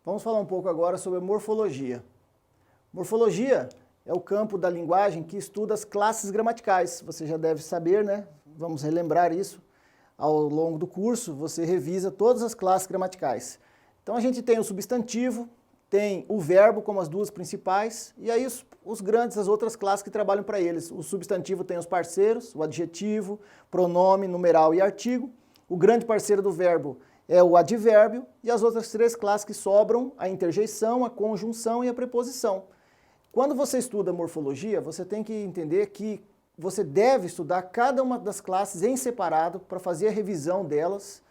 Vamos falar um pouco agora sobre morfologia. Morfologia é o campo da linguagem que estuda as classes gramaticais. Você já deve saber, né? Vamos relembrar isso. Ao longo do curso, você revisa todas as classes gramaticais. Então a gente tem o substantivo, tem o verbo como as duas principais, e aí os grandes, as outras classes que trabalham para eles. O substantivo tem os parceiros, o adjetivo, pronome, numeral e artigo. O grande parceiro do verbo é o advérbio, e as outras três classes que sobram, a interjeição, a conjunção e a preposição. Quando você estuda morfologia, você tem que entender que você deve estudar cada uma das classes em separado para fazer a revisão delas,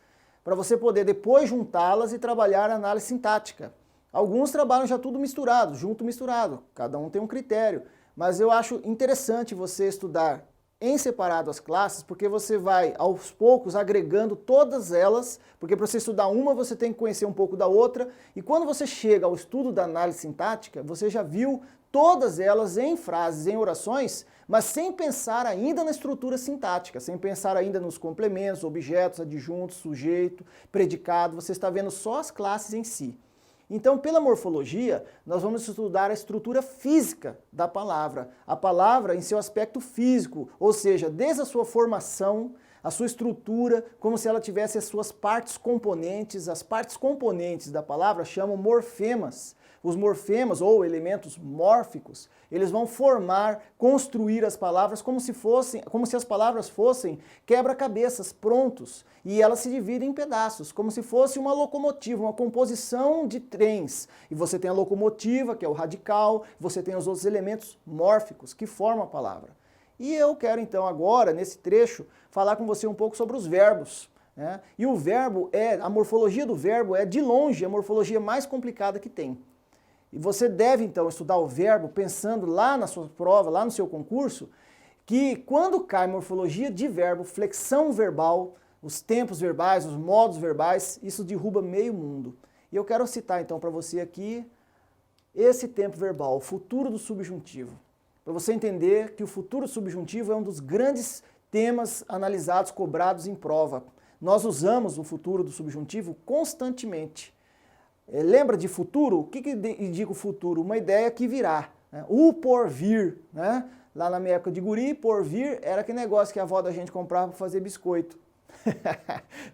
para você poder depois juntá-las e trabalhar a análise sintática. Alguns trabalham já tudo misturado, junto misturado, cada um tem um critério, mas eu acho interessante você estudar em separado as classes, porque você vai aos poucos agregando todas elas, porque para você estudar uma você tem que conhecer um pouco da outra, e quando você chega ao estudo da análise sintática, você já viu todas elas em frases, em orações, mas sem pensar ainda na estrutura sintática, sem pensar ainda nos complementos, objetos, adjuntos, sujeito, predicado, você está vendo só as classes em si. Então, pela morfologia, nós vamos estudar a estrutura física da palavra. A palavra em seu aspecto físico, ou seja, desde a sua formação, a sua estrutura, como se ela tivesse as suas partes componentes. As partes componentes da palavra chamam morfemas. Os morfemas, ou elementos mórficos, eles vão formar, construir as palavras como se as palavras fossem quebra-cabeças prontos, e elas se dividem em pedaços, como se fosse uma locomotiva, uma composição de trens. E você tem a locomotiva, que é o radical, você tem os outros elementos mórficos que formam a palavra. E eu quero então agora, nesse trecho, falar com você um pouco sobre os verbos. E o verbo a morfologia do verbo é de longe a morfologia mais complicada que tem. E você deve, então, estudar o verbo pensando lá na sua prova, lá no seu concurso, que quando cai morfologia de verbo, flexão verbal, os tempos verbais, os modos verbais, isso derruba meio mundo. E eu quero citar, então, para você aqui esse tempo verbal, o futuro do subjuntivo. Para você entender que o futuro subjuntivo é um dos grandes temas analisados, cobrados em prova. Nós usamos o futuro do subjuntivo constantemente. Lembra de futuro? O que indica o futuro? Uma ideia que virá. O porvir. Lá na minha época de guri, porvir era aquele negócio que a avó da gente comprava para fazer biscoito.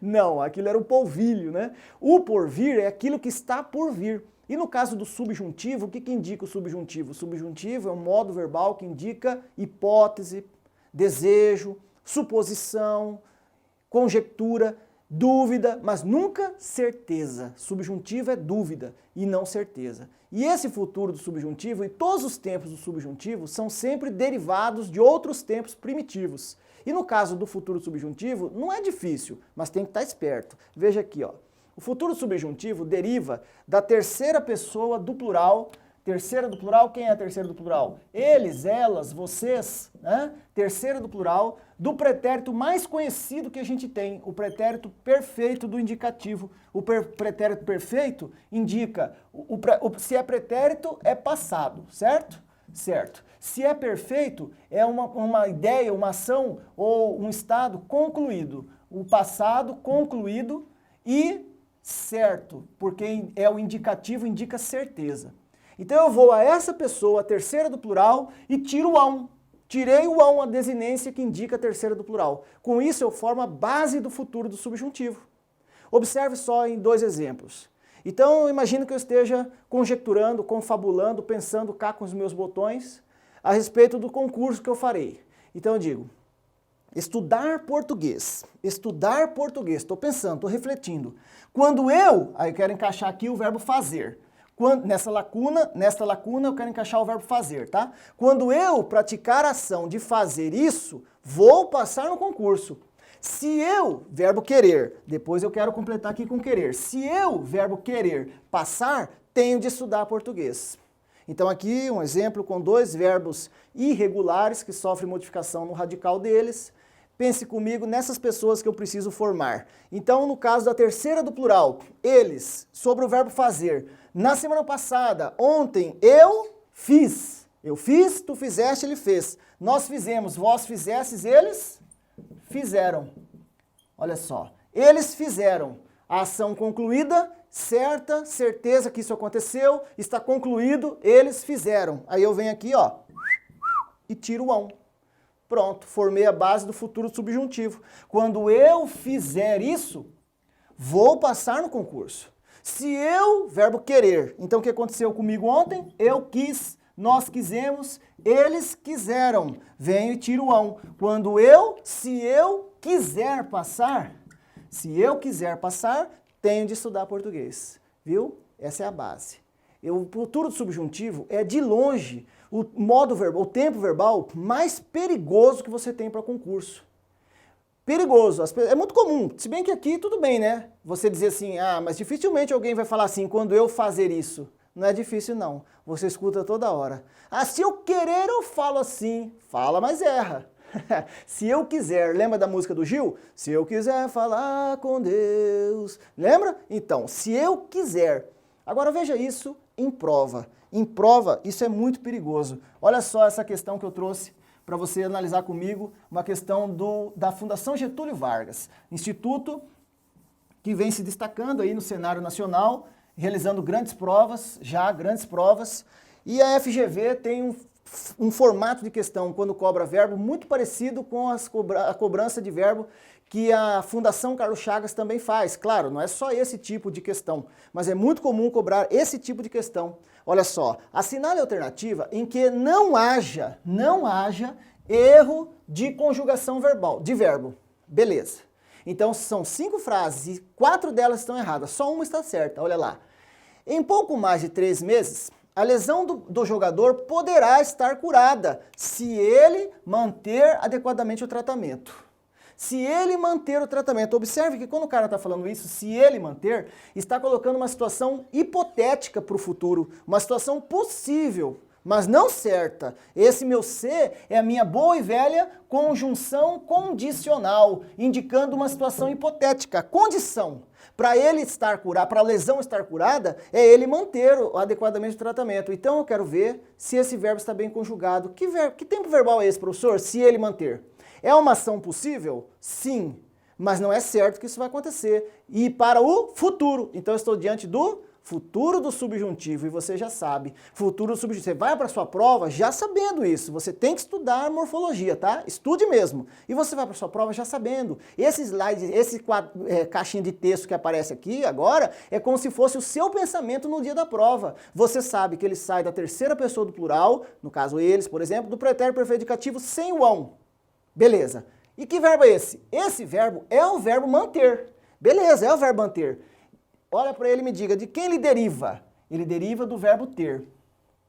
Não, aquilo era o polvilho. O porvir é aquilo que está por vir. E no caso do subjuntivo, o que indica o subjuntivo? O subjuntivo é um modo verbal que indica hipótese, desejo, suposição, conjectura, dúvida, mas nunca certeza. Subjuntivo é dúvida e não certeza. E esse futuro do subjuntivo e todos os tempos do subjuntivo são sempre derivados de outros tempos primitivos. E no caso do futuro subjuntivo, não é difícil, mas tem que estar esperto. Veja aqui, ó. O futuro subjuntivo deriva da terceira pessoa do plural. Terceira do plural, quem é a terceira do plural? Eles, elas, vocês, Terceira do plural, do pretérito mais conhecido que a gente tem, o pretérito perfeito do indicativo. O pretérito perfeito indica, se é pretérito, é passado, certo? Certo. Se é perfeito, é uma ideia, uma ação ou um estado concluído. O passado concluído e certo, porque é o indicativo, indica certeza. Então eu vou a essa pessoa, a terceira do plural, e tiro o ão. Tirei o ão, a desinência que indica a terceira do plural. Com isso eu formo a base do futuro do subjuntivo. Observe só em dois exemplos. Então imagino que eu esteja conjecturando, confabulando, pensando cá com os meus botões a respeito do concurso que eu farei. Então eu digo, estudar português, estou pensando, estou refletindo. Aí eu quero encaixar aqui o verbo fazer. Nesta lacuna eu quero encaixar o verbo fazer, tá? Quando eu praticar a ação de fazer isso, vou passar no concurso. Se eu, verbo querer, depois eu quero completar aqui com querer. Se eu, verbo querer, passar, tenho de estudar português. Então aqui um exemplo com dois verbos irregulares que sofrem modificação no radical deles. Pense comigo nessas pessoas que eu preciso formar. Então, no caso da terceira do plural, eles, sobre o verbo fazer. Na semana passada, ontem, eu fiz. Eu fiz, tu fizeste, ele fez. Nós fizemos, vós fizestes, eles fizeram. Olha só, eles fizeram. A ação concluída certa, certeza que isso aconteceu, está concluído, eles fizeram. Aí eu venho aqui, ó, e tiro o ão. Pronto, formei a base do futuro subjuntivo. Quando eu fizer isso, vou passar no concurso. Se eu, verbo querer, então o que aconteceu comigo ontem? Eu quis, nós quisemos, eles quiseram. Venho e tiro o ão. Quando eu, se eu quiser passar, tenho de estudar português. Viu? Essa é a base. O futuro subjuntivo é de longe o modo verbal, o tempo verbal mais perigoso que você tem para concurso. Perigoso. É muito comum. Se bem que aqui tudo bem, né? Você dizer assim, mas dificilmente alguém vai falar assim, quando eu fazer isso. Não é difícil não. Você escuta toda hora. Se eu querer eu falo assim. Fala, mas erra. Se eu quiser, lembra da música do Gil? Se eu quiser falar com Deus. Lembra? Então, se eu quiser. Agora veja isso em prova. Em prova, isso é muito perigoso. Olha só essa questão que eu trouxe para você analisar comigo, uma questão da Fundação Getúlio Vargas, instituto que vem se destacando aí no cenário nacional, realizando grandes provas, e a FGV tem um formato de questão, quando cobra verbo, muito parecido com a cobrança de verbo que a Fundação Carlos Chagas também faz. Claro, não é só esse tipo de questão, mas é muito comum cobrar esse tipo de questão. Olha só, assinale a alternativa em que não haja erro de conjugação verbal, de verbo. Beleza. Então são 5 frases e 4 delas estão erradas, só uma está certa, olha lá. Em pouco mais de 3 meses, a lesão do jogador poderá estar curada se ele manter adequadamente o tratamento. Se ele manter o tratamento, observe que quando o cara está falando isso, se ele manter, está colocando uma situação hipotética para o futuro, uma situação possível, mas não certa. Esse meu se é a minha boa e velha conjunção condicional, indicando uma situação hipotética, condição. Para ele estar curado, para a lesão estar curada, é ele manter adequadamente o tratamento. Então eu quero ver se esse verbo está bem conjugado. Que tempo verbal é esse, professor? Se ele manter. É uma ação possível? Sim, mas não é certo que isso vai acontecer. E para o futuro, então eu estou diante do futuro do subjuntivo, e você já sabe, futuro do subjuntivo. Você vai para a sua prova já sabendo isso, você tem que estudar morfologia, tá? Estude mesmo. E você vai para a sua prova já sabendo. Esse slide, caixinha de texto que aparece aqui agora, é como se fosse o seu pensamento no dia da prova. Você sabe que ele sai da terceira pessoa do plural, no caso eles, por exemplo, do pretérito perfeito indicativo sem o ão. Beleza. E que verbo é esse? Esse verbo é o verbo manter. Beleza, é o verbo manter. Olha para ele e me diga, de quem ele deriva? Ele deriva do verbo ter.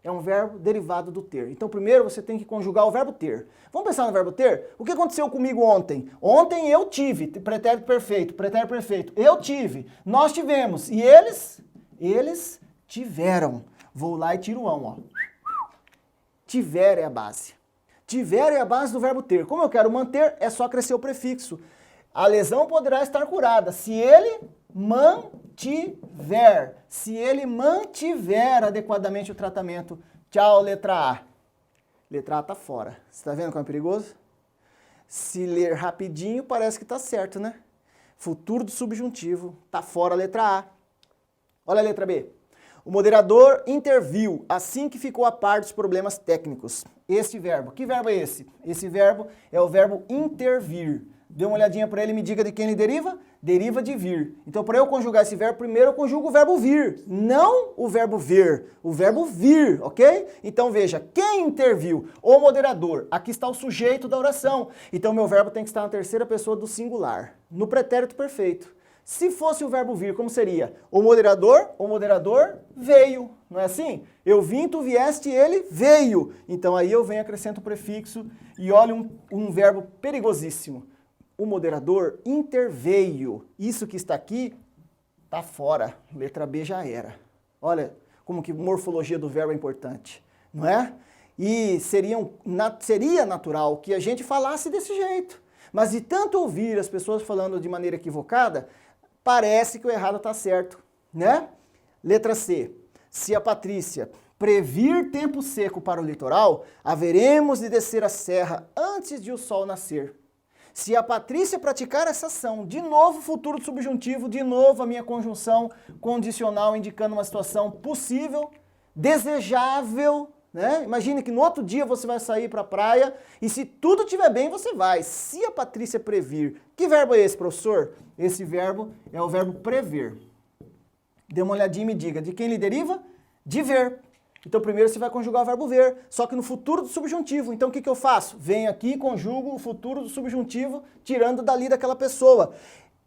É um verbo derivado do ter. Então primeiro você tem que conjugar o verbo ter. Vamos pensar no verbo ter? O que aconteceu comigo ontem? Ontem eu tive, pretérito perfeito. Eu tive, nós tivemos. E eles tiveram. Vou lá e tiro o ão, ó. Tiver é a base. Tiver é a base do verbo ter. Como eu quero manter, é só crescer o prefixo. A lesão poderá estar curada se ele mantiver. Se ele mantiver adequadamente o tratamento. Tchau, letra A. Letra A tá fora. Você tá vendo como é perigoso? Se ler rapidinho, parece que tá certo, né? Futuro do subjuntivo. Tá fora a letra A. Olha a letra B. O moderador interviu assim que ficou a par dos problemas técnicos. Este verbo, que verbo é esse? Esse verbo é o verbo intervir. Dê uma olhadinha para ele e me diga de quem ele deriva? Deriva de vir. Então, para eu conjugar esse verbo, primeiro eu conjugo o verbo vir, não o verbo ver, o verbo vir, ok? Então, veja, quem interviu? O moderador. Aqui está o sujeito da oração. Então, meu verbo tem que estar na terceira pessoa do singular, no pretérito perfeito. Se fosse o verbo vir, como seria? O moderador veio, não é assim? Eu vim, tu vieste, ele veio. Então aí eu venho, acrescento o prefixo e olha um verbo perigosíssimo. O moderador interveio. Isso que está aqui, está fora. Letra B já era. Olha como que morfologia do verbo é importante, não é? E seria natural que a gente falasse desse jeito. Mas de tanto ouvir as pessoas falando de maneira equivocada, parece que o errado está certo, né? Letra C. Se a Patrícia previr tempo seco para o litoral, haveremos de descer a serra antes de o sol nascer. Se a Patrícia praticar essa ação, de novo futuro do subjuntivo, de novo a minha conjunção condicional indicando uma situação possível, desejável, né? Imagine que no outro dia você vai sair para a praia e se tudo estiver bem, você vai. Se a Patrícia previr, que verbo é esse, professor? Esse verbo é o verbo prever. Dê uma olhadinha e me diga, de quem ele deriva? De ver. Então primeiro você vai conjugar o verbo ver, só que no futuro do subjuntivo. Então o que eu faço? Venho aqui e conjugo o futuro do subjuntivo, tirando dali daquela pessoa.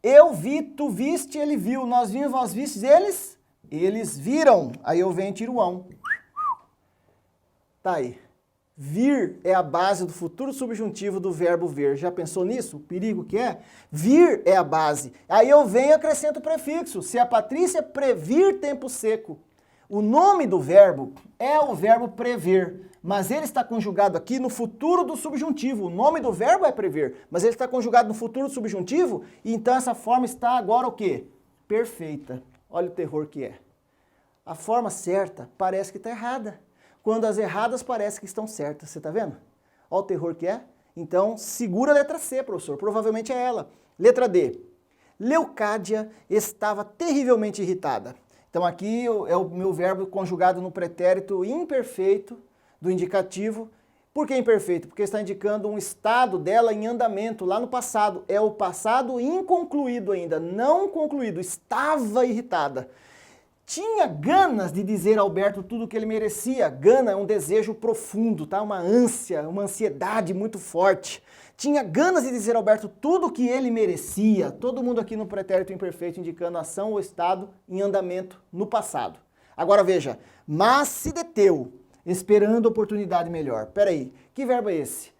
Eu vi, tu viste, ele viu, nós vimos, vós vistes, eles viram. Aí eu venho e tiro o ão. Tá aí. Vir é a base do futuro subjuntivo do verbo ver. Já pensou nisso? O perigo que é? Vir é a base. Aí eu venho e acrescento o prefixo. Se a Patrícia previr tempo seco, o nome do verbo é o verbo prever, mas ele está conjugado aqui no futuro do subjuntivo. O nome do verbo é prever, mas ele está conjugado no futuro do subjuntivo, e então essa forma está agora o quê? Perfeita. Olha o terror que é. A forma certa parece que está errada, quando as erradas parecem que estão certas. Você está vendo? Olha o terror que é. Então, segura a letra C, professor. Provavelmente é ela. Letra D. Leocádia estava terrivelmente irritada. Então aqui é o meu verbo conjugado no pretérito imperfeito do indicativo. Por que imperfeito? Porque está indicando um estado dela em andamento lá no passado. É o passado inconcluído ainda, não concluído. Estava irritada. Tinha ganas de dizer a Alberto tudo o que ele merecia. Gana é um desejo profundo, tá? Uma ânsia, uma ansiedade muito forte. Tinha ganas de dizer a Alberto tudo o que ele merecia. Todo mundo aqui no pretérito imperfeito indicando ação ou estado em andamento no passado. Agora veja, mas se deteu, esperando oportunidade melhor. Peraí, que verbo é esse?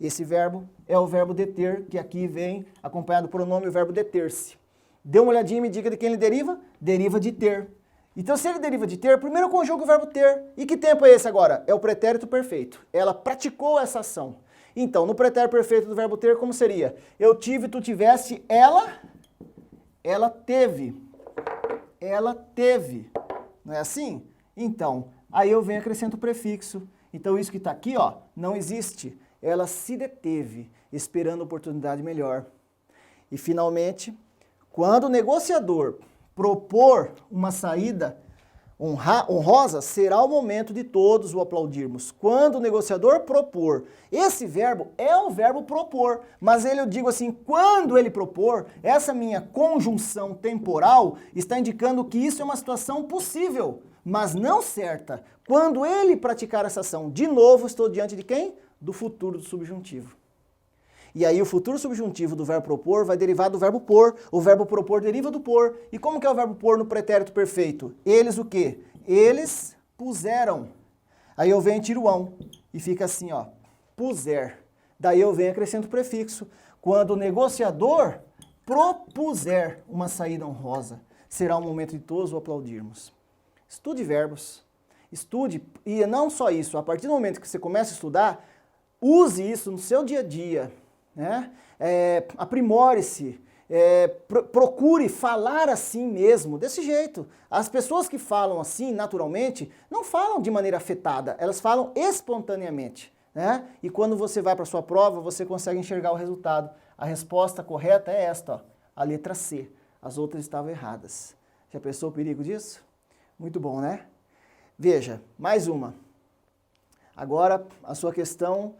Esse verbo é o verbo deter, que aqui vem acompanhado do pronome o verbo deter-se. Dê uma olhadinha e me diga de quem ele deriva? Deriva de ter. Então, se ele deriva de ter, primeiro eu conjugo o verbo ter. E que tempo é esse agora? É o pretérito perfeito. Ela praticou essa ação. Então, no pretérito perfeito do verbo ter, como seria? Eu tive, tu tiveste, ela teve. Ela teve. Não é assim? Então, aí eu venho e acrescento o prefixo. Então, isso que está aqui, ó, não existe. Ela se deteve, esperando oportunidade melhor. E, finalmente, quando o negociador propor uma saída honrosa, será o momento de todos o aplaudirmos. Quando o negociador propor, esse verbo é o verbo propor, mas eu digo assim, quando ele propor, essa minha conjunção temporal está indicando que isso é uma situação possível, mas não certa. Quando ele praticar essa ação, de novo, estou diante de quem? Do futuro do subjuntivo. E aí o futuro subjuntivo do verbo propor vai derivar do verbo pôr. O verbo propor deriva do pôr. E como que é o verbo pôr no pretérito perfeito? Eles o quê? Eles puseram. Aí eu venho e tiro o ão. E fica assim, ó. Puser. Daí eu venho e acrescento o prefixo. Quando o negociador propuser uma saída honrosa, será o momento de todos o aplaudirmos. Estude verbos. Estude. E não só isso. A partir do momento que você começa a estudar, use isso no seu dia a dia. Né? Aprimore-se, procure falar assim mesmo, desse jeito. As pessoas que falam assim naturalmente não falam de maneira afetada, elas falam espontaneamente. Né? E quando você vai para a sua prova, você consegue enxergar o resultado. A resposta correta é esta, ó, a letra C. As outras estavam erradas. Já pensou o perigo disso? Muito bom, né? Veja, mais uma. Agora a sua questão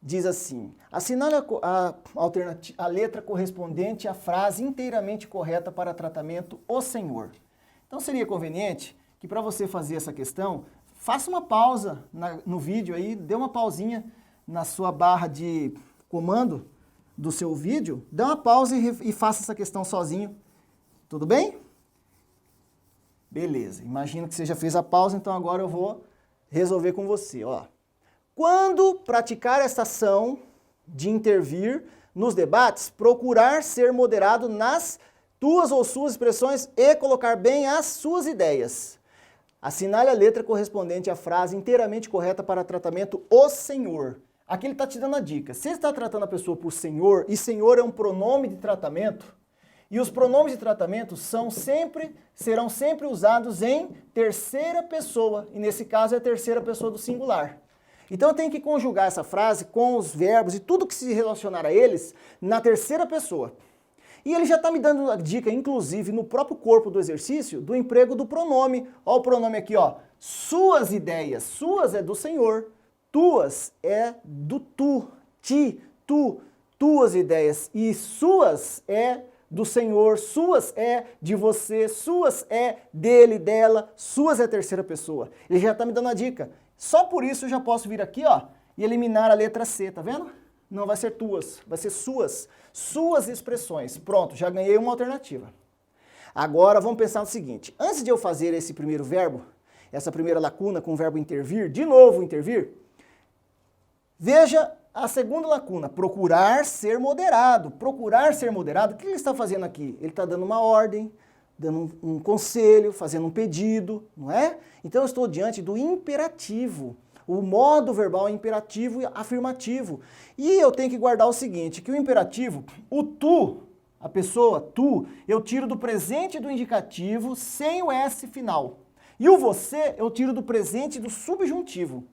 diz assim, assinale a letra correspondente à frase inteiramente correta para tratamento o senhor. Então seria conveniente que para você fazer essa questão, faça uma pausa no vídeo aí, dê uma pausinha na sua barra de comando do seu vídeo, dê uma pausa e faça essa questão sozinho. Tudo bem? Beleza, imagino que você já fez a pausa, então agora eu vou resolver com você, ó. Quando praticar essa ação de intervir nos debates, procurar ser moderado nas tuas ou suas expressões e colocar bem as suas ideias. Assinale a letra correspondente à frase inteiramente correta para tratamento o senhor. Aqui ele está te dando a dica. Se ele está tratando a pessoa por senhor, e senhor é um pronome de tratamento, e os pronomes de tratamento serão sempre usados em terceira pessoa, e nesse caso é a terceira pessoa do singular. Então eu tenho que conjugar essa frase com os verbos e tudo que se relacionar a eles na terceira pessoa. E ele já está me dando a dica, inclusive, no próprio corpo do exercício, do emprego do pronome. Olha o pronome aqui, ó. Suas ideias. Suas é do Senhor. Tuas é do tu. Ti, tu, tuas ideias. E suas é do Senhor. Suas é de você. Suas é dele, dela. Suas é a terceira pessoa. Ele já está me dando a dica. Só por isso eu já posso vir aqui, ó, e eliminar a letra C, tá vendo? Não vai ser tuas, vai ser suas. Suas expressões. Pronto, já ganhei uma alternativa. Agora vamos pensar no seguinte. Antes de eu fazer esse primeiro verbo, essa primeira lacuna com o verbo intervir, de novo intervir, veja a segunda lacuna, procurar ser moderado. Procurar ser moderado, o que ele está fazendo aqui? Ele está dando uma ordem, dando um conselho, fazendo um pedido, não é? Então eu estou diante do imperativo. O modo verbal é imperativo e afirmativo. E eu tenho que guardar o seguinte, que o imperativo, o tu, a pessoa, tu, eu tiro do presente do indicativo sem o S final. E o você, eu tiro do presente do subjuntivo.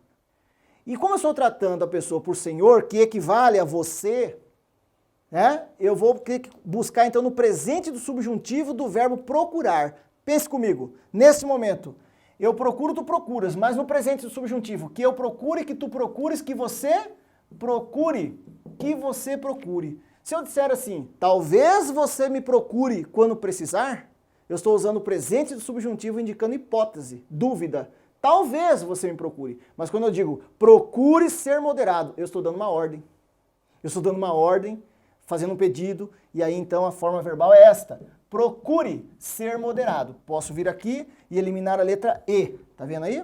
E como eu estou tratando a pessoa por senhor, que equivale a você, né, eu vou ter que buscar então no presente do subjuntivo do verbo procurar. Pense comigo, nesse momento, eu procuro, tu procuras, mas no presente do subjuntivo, que eu procure, que tu procures, que você procure, que você procure. Se eu disser assim, talvez você me procure quando precisar, eu estou usando o presente do subjuntivo indicando hipótese, dúvida. Talvez você me procure. Mas quando eu digo procure ser moderado, eu estou dando uma ordem. Eu estou dando uma ordem, fazendo um pedido, e aí então a forma verbal é esta. Procure ser moderado. Posso vir aqui e eliminar a letra E. Tá vendo aí?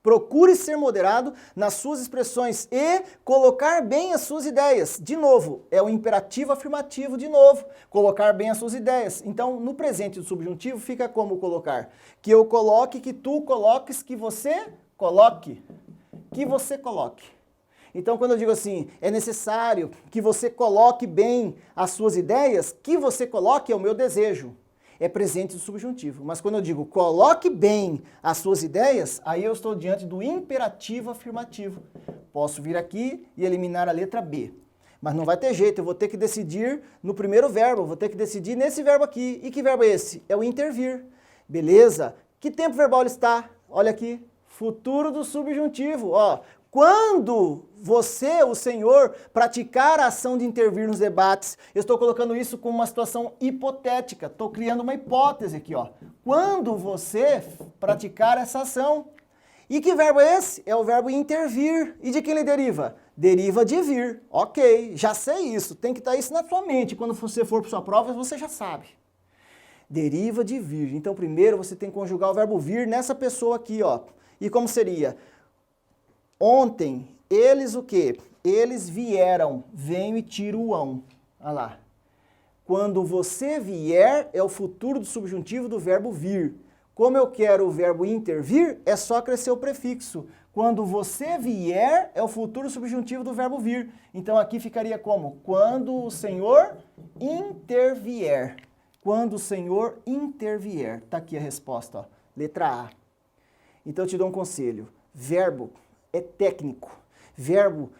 Procure ser moderado nas suas expressões e colocar bem as suas ideias. De novo, é o imperativo afirmativo de novo. Colocar bem as suas ideias. Então, no presente do subjuntivo fica como colocar? Que eu coloque, que tu coloques, que você coloque. Que você coloque. Então, quando eu digo assim, é necessário que você coloque bem as suas ideias, que você coloque é o meu desejo. É presente do subjuntivo. Mas quando eu digo coloque bem as suas ideias, aí eu estou diante do imperativo afirmativo. Posso vir aqui e eliminar a letra B. Mas não vai ter jeito, eu vou ter que decidir no primeiro verbo, vou ter que decidir nesse verbo aqui. E que verbo é esse? É o intervir. Beleza? Que tempo verbal ele está? Olha aqui, futuro do subjuntivo. Ó, quando você, o Senhor, praticar a ação de intervir nos debates, eu estou colocando isso como uma situação hipotética, estou criando uma hipótese aqui, ó. Quando você praticar essa ação. E que verbo é esse? É o verbo intervir. E de quem ele deriva? Deriva de vir. Ok, já sei isso, tem que estar isso na sua mente. Quando você for para sua prova, você já sabe. Deriva de vir. Então, primeiro você tem que conjugar o verbo vir nessa pessoa aqui, ó. E como seria? Ontem, eles o quê? Eles vieram. Venho e tiro o ão. Olha lá. Quando você vier, é o futuro do subjuntivo do verbo vir. Como eu quero o verbo intervir, é só crescer o prefixo. Quando você vier, é o futuro subjuntivo do verbo vir. Então aqui ficaria como? Quando o Senhor intervier. Quando o Senhor intervier. Está aqui a resposta, ó. Letra A. Então eu te dou um conselho. Verbo é técnico. Verbo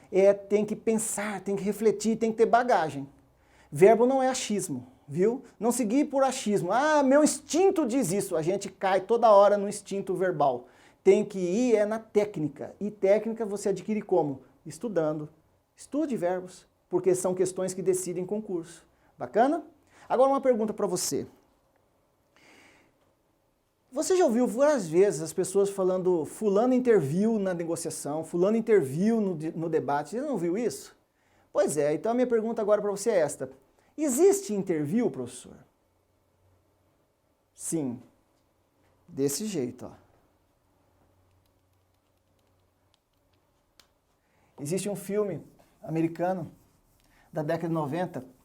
tem que pensar, tem que refletir, tem que ter bagagem. Verbo não é achismo, viu? Não seguir por achismo. Ah, meu instinto diz isso. A gente cai toda hora no instinto verbal. Tem que ir na técnica. E técnica você adquire como? Estudando. Estude verbos, porque são questões que decidem concurso. Bacana? Agora uma pergunta para você. Você já ouviu várias vezes as pessoas falando fulano interviu na negociação, fulano interviu no debate. Você não ouviu isso? Pois é, então a minha pergunta agora para você é esta. Existe interview, professor? Sim. Desse jeito, ó. Existe um filme americano da década de 90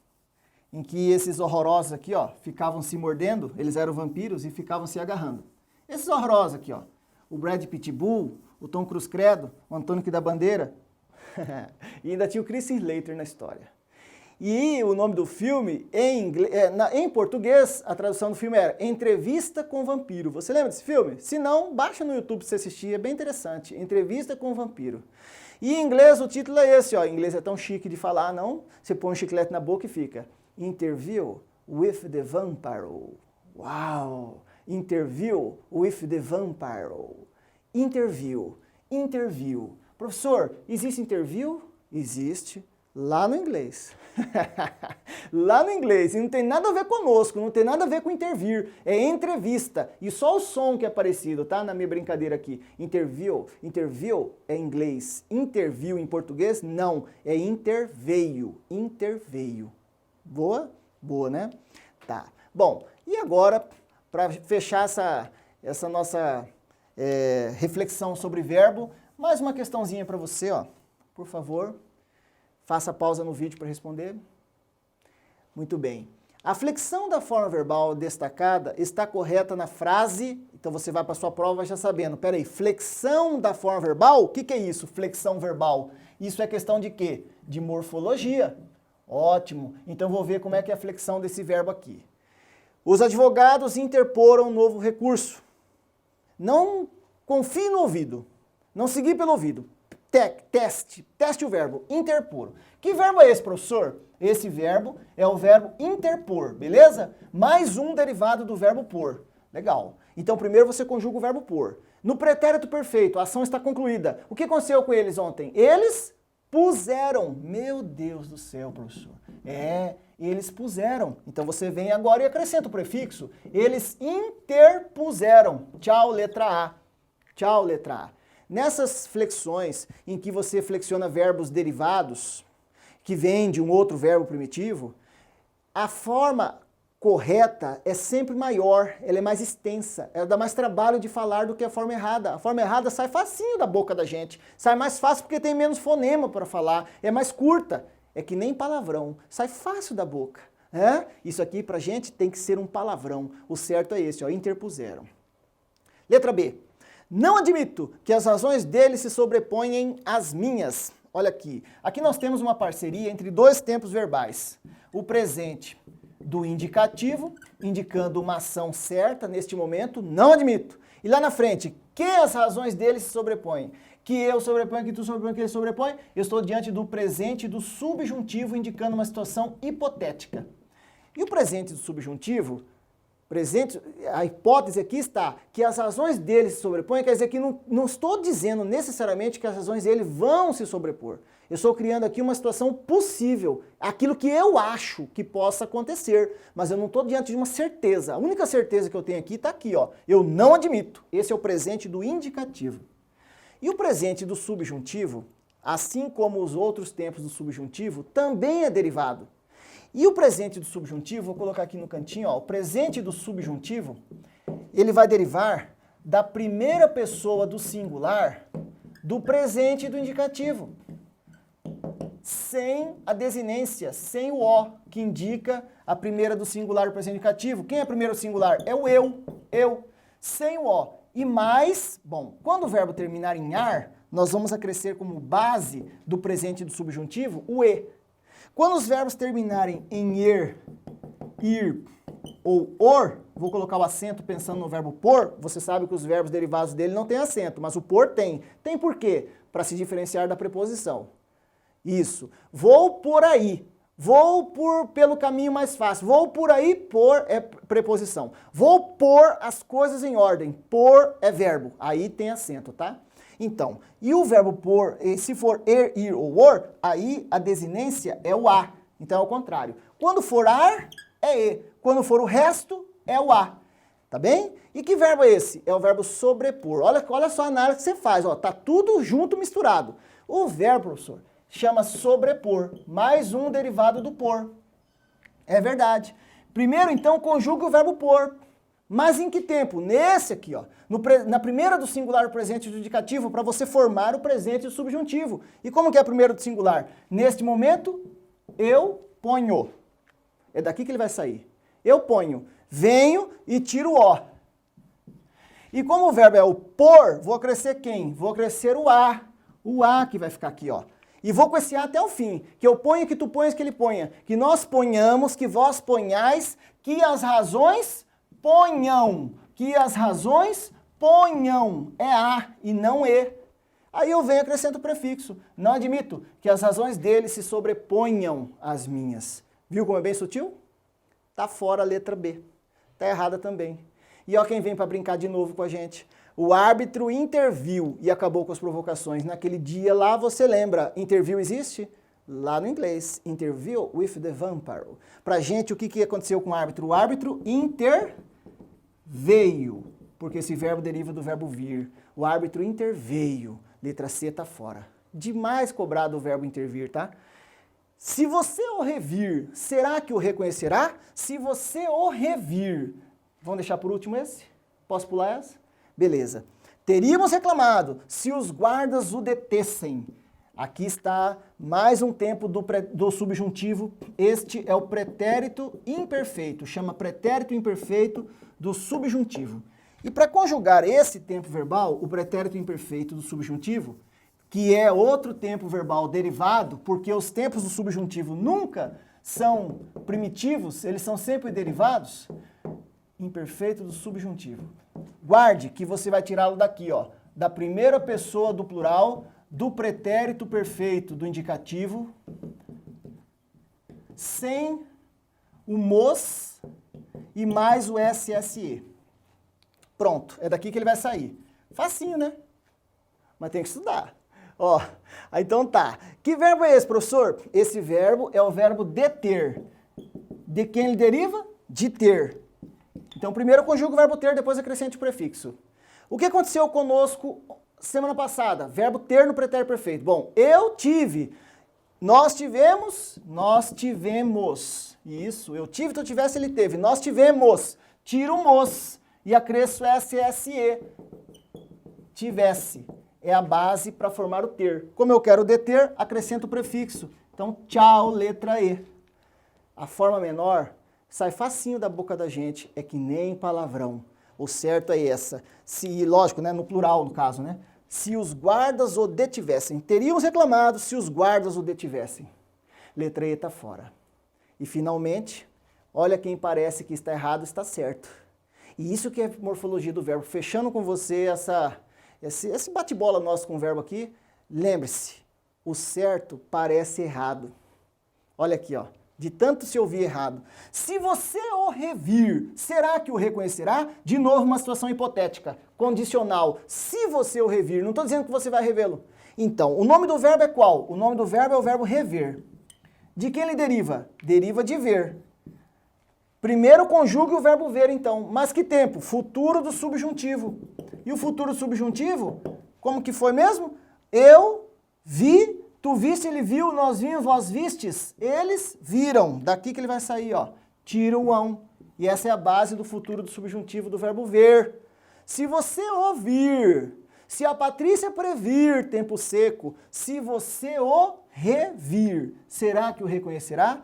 em que esses horrorosos aqui, ó, ficavam se mordendo, eles eram vampiros e ficavam se agarrando. Esses horrorosos aqui, ó, o Brad Pitbull, o Tom Cruise Credo, o Antônio que da Bandeira, e ainda tinha o Chris Slater na história. E o nome do filme, em português, a tradução do filme era Entrevista com o Vampiro. Você lembra desse filme? Se não, baixa no YouTube pra você assistir, é bem interessante. Entrevista com o Vampiro. E em inglês o título é esse, ó. Em inglês é tão chique de falar, não? Você põe um chiclete na boca e fica Interview with the Vampire. Uau! Interview with the Vampire. Interview. Professor, existe interview? Existe. Lá no inglês. Lá no inglês. E não tem nada a ver conosco, não tem nada a ver com intervir. É entrevista. E só o som que é parecido, tá? Na minha brincadeira aqui. Interview é em inglês. Interview em português, não. É interveio. Boa? Boa, né? Tá. Bom, e agora, para fechar essa nossa reflexão sobre verbo, mais uma questãozinha para você, ó. Por favor. Faça pausa no vídeo para responder. Muito bem. A flexão da forma verbal destacada está correta na frase, então você vai para a sua prova já sabendo. Peraí, flexão da forma verbal? O que é isso, flexão verbal? Isso é questão de quê? De morfologia. Ótimo. Então vou ver como é que é a flexão desse verbo aqui. Os advogados interporam um novo recurso. Não confie no ouvido. Não seguir pelo ouvido. Teste o verbo, interpor. Que verbo é esse, professor? Esse verbo é o verbo interpor, beleza? Mais um derivado do verbo por. Legal. Então, primeiro você conjuga o verbo por. No pretérito perfeito, a ação está concluída. O que aconteceu com eles ontem? Eles puseram. Meu Deus do céu, professor. Eles puseram. Então, você vem agora e acrescenta o prefixo. Eles interpuseram. Tchau, letra A. Tchau, letra A. Nessas flexões em que você flexiona verbos derivados, que vêm de um outro verbo primitivo, a forma correta é sempre maior, ela é mais extensa, ela dá mais trabalho de falar do que a forma errada. A forma errada sai facinho da boca da gente, sai mais fácil porque tem menos fonema para falar, é mais curta, é que nem palavrão, sai fácil da boca. Isso aqui pra gente tem que ser um palavrão, o certo é esse, ó, interpuseram. Letra B. Não admito que as razões dele se sobreponham às minhas. Olha aqui. Aqui nós temos uma parceria entre dois tempos verbais. O presente do indicativo, indicando uma ação certa neste momento, não admito. E lá na frente, que as razões dele se sobrepõem. Que eu sobreponho, que tu sobrepõe, que ele sobrepõe. Eu estou diante do presente do subjuntivo, indicando uma situação hipotética. E o presente do subjuntivo... a hipótese aqui está que as razões dele se sobrepõem, quer dizer que não estou dizendo necessariamente que as razões dele vão se sobrepor. Eu estou criando aqui uma situação possível, aquilo que eu acho que possa acontecer, mas eu não estou diante de uma certeza. A única certeza que eu tenho aqui está aqui, ó. Eu não admito. Esse é o presente do indicativo. E o presente do subjuntivo, assim como os outros tempos do subjuntivo, também é derivado. E o presente do subjuntivo, vou colocar aqui no cantinho, ó, o presente do subjuntivo, ele vai derivar da primeira pessoa do singular do presente do indicativo, sem a desinência, sem o O, que indica a primeira do singular do presente indicativo. Quem é a primeira do singular? É o eu, sem o O. E mais, bom, quando o verbo terminar em ar, nós vamos acrescer como base do presente do subjuntivo o E. Quando os verbos terminarem em ir ou or, vou colocar o acento pensando no verbo por, você sabe que os verbos derivados dele não têm acento, mas o por tem. Tem por quê? Para se diferenciar da preposição. Isso. Vou por aí. Vou pelo caminho mais fácil. Vou por aí, por é preposição. Vou pôr as coisas em ordem. Por é verbo. Aí tem acento, tá? Então, e o verbo por, se for ir ou or, aí a desinência é o a. Então é o contrário. Quando for ar, é e. Quando for o resto, é o a. Tá bem? E que verbo é esse? É o verbo sobrepor. Olha só a análise que você faz. Ó, tá tudo junto, misturado. O verbo, professor, chama sobrepor. Mais um derivado do por. É verdade. Primeiro, então, conjuga o verbo por. Mas em que tempo? Nesse aqui, ó. Na primeira do singular do presente do indicativo, para você formar o presente do subjuntivo. E como que é a primeira do singular? Neste momento, eu ponho. É daqui que ele vai sair. Eu ponho. Venho e tiro o O. E como o verbo é o por, vou acrescer quem? Vou acrescer o A. O A que vai ficar aqui, ó. E vou com esse A até o fim. Que eu ponha, que tu ponhas, que ele ponha. Que nós ponhamos, que vós ponhais, que as razões ponham. Que as razões ponham. É A e não E. Aí eu venho e acrescento o prefixo. Não admito que as razões dele se sobreponham às minhas. Viu como é bem sutil? Tá fora a letra B. Tá errada também. E ó quem vem para brincar de novo com a gente. O árbitro interviu e acabou com as provocações. Naquele dia lá, você lembra, interview existe? Lá no inglês, interview with the vampire. Pra gente, o que aconteceu com o árbitro? O árbitro interveio, porque esse verbo deriva do verbo vir. O árbitro interveio. Letra C tá fora. Demais cobrado o verbo intervir, tá? Se você o revir, será que o reconhecerá? Se você o revir, vamos deixar por último esse? Posso pular essa? Beleza. Teríamos reclamado se os guardas o detessem. Aqui está mais um tempo do subjuntivo. Este é o pretérito imperfeito. Chama pretérito imperfeito do subjuntivo. E para conjugar esse tempo verbal, o pretérito imperfeito do subjuntivo, que é outro tempo verbal derivado, porque os tempos do subjuntivo nunca são primitivos, eles são sempre derivados, imperfeito do subjuntivo. Guarde que você vai tirá-lo daqui, ó, da primeira pessoa do plural, do pretérito perfeito do indicativo, sem o mos e mais o SSE. Pronto, é daqui que ele vai sair. Facinho, né? Mas tem que estudar. Ó, então tá. Que verbo é esse, professor? Esse verbo é o verbo deter. De quem ele deriva? De ter. Então, primeiro eu conjugo o verbo ter, depois acrescente o prefixo. O que aconteceu conosco semana passada? Verbo ter no pretérito perfeito. Bom, eu tive, nós tivemos. Isso, eu tive, tu tivesse, ele teve. Nós tivemos. Tiro o mos e acresço SSE. Tivesse. É a base para formar o ter. Como eu quero deter, acrescento o prefixo. Então, tchau, letra E. A forma menor sai facinho da boca da gente, é que nem palavrão. O certo é essa. Se, lógico, né, no plural, no caso, né? Se os guardas o detivessem. Teríamos reclamado se os guardas o detivessem. Letra E está fora. E, finalmente, olha quem parece que está errado, está certo. E isso que é morfologia do verbo. Fechando com você esse bate-bola nosso com o verbo aqui, lembre-se, o certo parece errado. Olha aqui, ó. De tanto se ouvir errado. Se você o revir, será que o reconhecerá? De novo, uma situação hipotética, condicional. Se você o revir, não estou dizendo que você vai revê-lo. Então, o nome do verbo é qual? O nome do verbo é o verbo rever. De quem ele deriva? Deriva de ver. Primeiro conjugue o verbo ver, então. Mas que tempo? Futuro do subjuntivo. E o futuro do subjuntivo, como que foi mesmo? Eu vi. Tu viste, ele viu, nós vimos, vós vistes, eles viram. Daqui que ele vai sair, ó. Tira o ão. E essa é a base do futuro do subjuntivo do verbo ver. Se você ouvir, se a Patrícia previr tempo seco, se você o revir, será que o reconhecerá?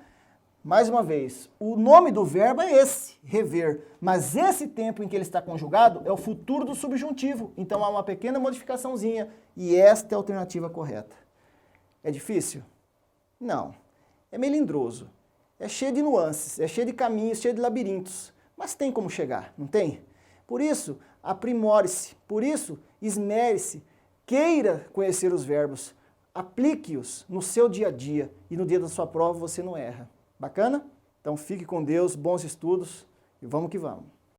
Mais uma vez, o nome do verbo é esse, rever. Mas esse tempo em que ele está conjugado é o futuro do subjuntivo. Então há uma pequena modificaçãozinha. E esta é a alternativa correta. É difícil? Não. É melindroso. É cheio de nuances, é cheio de caminhos, cheio de labirintos. Mas tem como chegar, não tem? Por isso, aprimore-se. Por isso, esmere-se. Queira conhecer os verbos. Aplique-os no seu dia a dia. E no dia da sua prova você não erra. Bacana? Então fique com Deus, bons estudos e vamos que vamos.